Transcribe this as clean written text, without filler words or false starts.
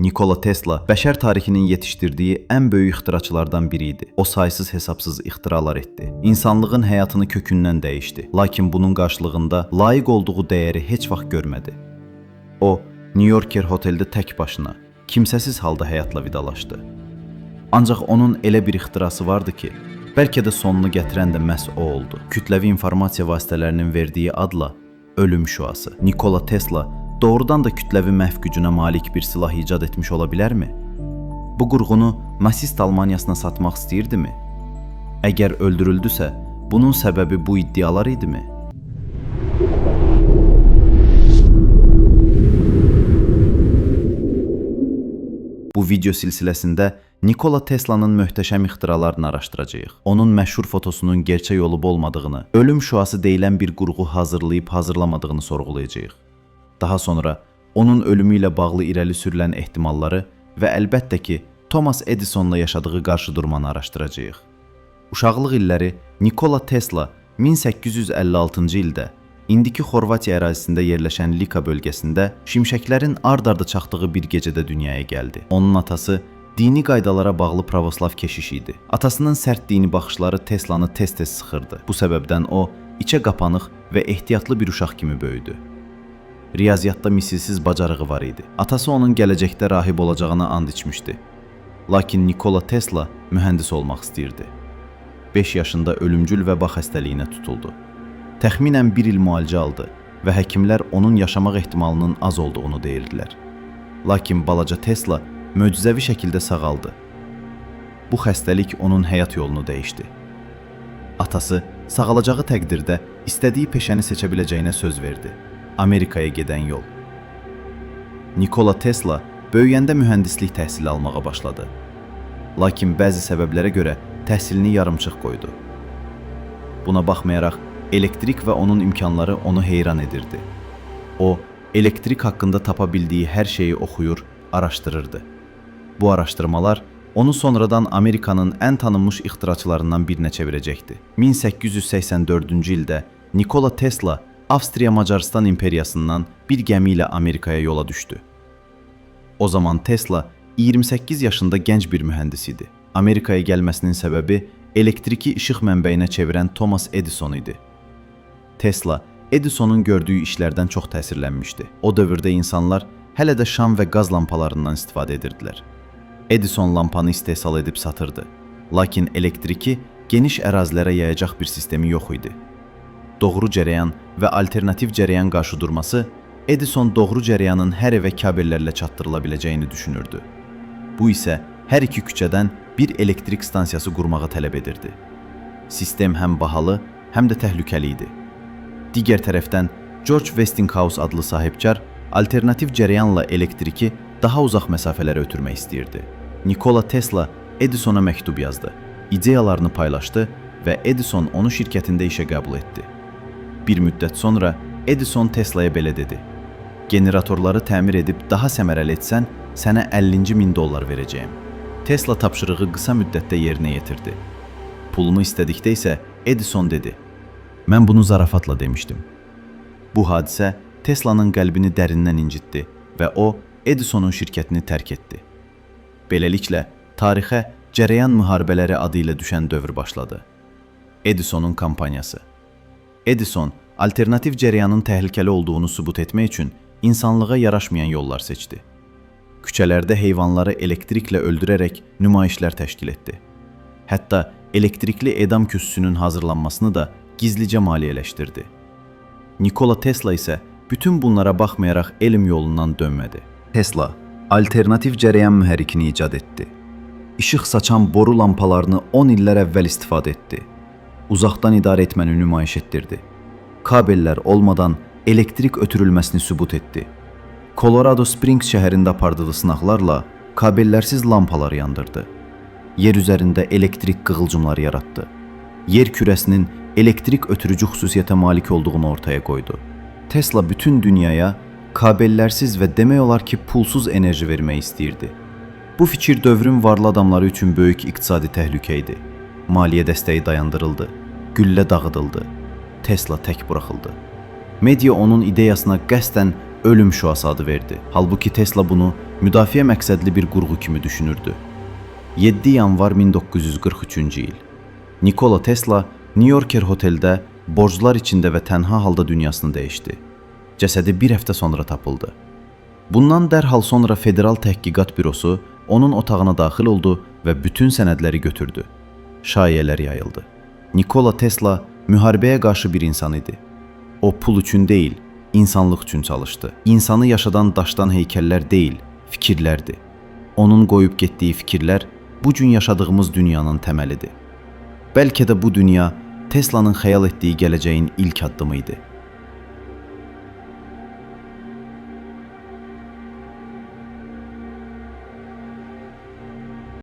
Nikola Tesla bəşər tarixinin yetişdirdiyi ən böyük ixtiraçılardan biri idi. O saysız hesabsız ixtiralar etdi. İnsanlığın həyatını kökündən dəyişdi. Lakin bunun qarşılığında layiq olduğu dəyəri heç vaxt görmədi. O, New Yorker oteldə tək başına, kimsəsiz halda həyatla vidalaşdı. Ancaq onun elə bir ixtirası vardı ki, bəlkə də sonunu gətirən də məhz o oldu. Kütləvi informasiya vasitələrinin verdiyi adla ölüm şüası. Nikola Tesla doğrudan da kütləvi məhv gücünə malik bir silah icad etmiş ola bilərmi? Bu qurğunu nasist Almaniyasına satmaq istəyirdimi? Əgər öldürüldüsə, bunun səbəbi bu iddialar idimi? Bu video silsiləsində Nikola Tesla'nın möhtəşəm ixtiralarını araşdıracağıq. Onun məşhur fotosunun gerçək olub olmadığını, ölüm şüası deyilən bir qurğu hazırlayıb hazırlamadığını sorğulayacağıq. Daha sonra onun ölümü ilə bağlı irəli sürülən ehtimalları və əlbəttə ki, Thomas Edison'la yaşadığı qarşıdurmanı araşdıracağıq. Uşaqlıq illəri Nikola Tesla 1856-cı ildə indiki Xorvatiya ərazisində yerləşən Lika bölgəsində şimşəklərin ard-arda çaxdığı bir gecədə dünyaya gəldi. Onun atası dini qaydalara bağlı pravoslav keşiş idi. Atasının sərt dini baxışları Teslanı tez-tez sıxırdı. Bu səbəbdən o, içə qapanıq və ehtiyatlı bir uşaq kimi böyüdü. Riyaziyyatda misilsiz bacarığı var idi. Atası onun gələcəkdə rahib olacağına and içmişdi. Lakin Nikola Tesla mühəndis olmaq istəyirdi. 5 yaşında ölümcül vəba xəstəliyinə tutuldu. Təxminən 1 il müalicə aldı və həkimlər onun yaşamaq ehtimalının az olduğunu deyirdilər. Lakin balaca Tesla möcüzəvi şəkildə sağaldı. Bu xəstəlik onun həyat yolunu dəyişdi. Atası sağalacağı təqdirdə istədiyi peşəni seçə biləcəyinə söz verdi. Amerikaya gedən yol. Nikola Tesla böyüyəndə mühəndislik təhsili almağa başladı. Lakin bəzi səbəblərə görə təhsilini yarımçıq qoydu. Buna baxmayaraq, elektrik və onun imkanları onu heyran edirdi. O, elektrik haqqında tapa bildiyi hər şeyi oxuyur, araşdırırdı. Bu araşdırmalar onu sonradan Amerikanın ən tanınmış ixtiraçılarından birinə çevirəcəkdi. 1884-cü ildə Nikola Tesla Avstriya-Macaristan imperiyasından bir gəmi ilə Amerikaya yola düşdü. O zaman Tesla 28 yaşında gənc bir mühəndis idi. Amerikaya gəlməsinin səbəbi elektriki işıq mənbəyinə çevirən Thomas Edison idi. Tesla, Edison'un gördüyü işlərdən çox təsirlənmişdi. O dövrdə insanlar hələ də şam və qaz lampalarından istifadə edirdilər. Edison lampanı istehsal edib satırdı. Lakin elektriki geniş ərazilərə yayacaq bir sistemi yox idi. Doğru cərəyan və alternativ cərəyan qarşıdurması Edison doğru cərəyanın hər evə kabellərlə çatdırıla biləcəyini düşünürdü. Bu isə hər iki küçədən bir elektrik stansiyası qurmağı tələb edirdi. Sistem həm bahalı, həm də təhlükəli idi. Digər tərəfdən George Westinghouse adlı sahibkar alternativ cərəyanla elektriki daha uzaq məsafələrə ötürmək istəyirdi. Nikola Tesla Edison'a məktub yazdı, ideyalarını paylaşdı və Edison onu şirkətində işə qəbul etdi. Bir müddət sonra Edison Tesla'ya belə dedi: "Generatorları təmir edib daha səmərəli etsən, sənə $50.000 verəcəyim." Tesla tapşırığı qısa müddətdə yerinə yetirdi. Pulunu istədikdə isə Edison dedi: "Mən bunu zarafatla demişdim." Bu hadisə Tesla'nın qəlbini dərindən incitdi və o, Edison'un şirkətini tərk etdi. Beləliklə, tarixə cərəyan müharibələri adı ilə düşən dövr başladı. Edison'un kampaniyası. Edison, alternativ cərəyanın təhlükəli olduğunu sübut etmək üçün insanlığa yaraşmayan yollar seçdi. Küçələrdə heyvanları elektriklə öldürərək nümayişlər təşkil etdi. Hətta elektrikli edam küssüsünün hazırlanmasını da gizlicə maliyyələşdirdi. Nikola Tesla isə bütün bunlara baxmayaraq elm yolundan dönmədi. Tesla, alternativ cərəyan mühərrikini icad etdi. İşıq saçan boru lampalarını 10 illər əvvəl istifadə etdi. Uzaqdan idarə etməni nümayiş etdirdi. Kabellər olmadan elektrik ötürülməsini sübut etdi. Colorado Springs şəhərində apardığı sınaqlarla kabellərsiz lampalar yandırdı. Yer üzərində elektrik qığılcımları yaratdı. Yer kürəsinin elektrik ötürücü xüsusiyyətə malik olduğunu ortaya qoydu. Tesla bütün dünyaya kabellərsiz və demək olar ki, pulsuz enerji vermək istəyirdi. Bu fikir dövrün varlı adamları üçün böyük iqtisadi təhlükə idi. Maliyyə dəstəyi dayandırıldı, güllə dağıdıldı. Tesla tək buraxıldı. Media onun ideyasına qəsdən ölüm şüası adı verdi. Halbuki Tesla bunu müdafiə məqsədli bir qurğu kimi düşünürdü. 7 yanvar 1943-cü il. Nikola Tesla New Yorker oteldə borclar içində və tənha halda dünyasını dəyişdi. Cəsədi bir həftə sonra tapıldı. Bundan dərhal sonra Federal Təhqiqat Bürosu onun otağına daxil oldu və bütün sənədləri götürdü. Şayələr yayıldı. Nikola Tesla müharibəyə qarşı bir insan idi. O pul üçün deyil, insanlıq üçün çalışdı. İnsanı yaşadan daşdan heykəllər deyil, fikirlərdir. Onun qoyub getdiyi fikirlər bu gün yaşadığımız dünyanın təməlidir. Bəlkə də bu dünya Tesla'nın xəyal etdiyi gələcəyin ilk addımı idi.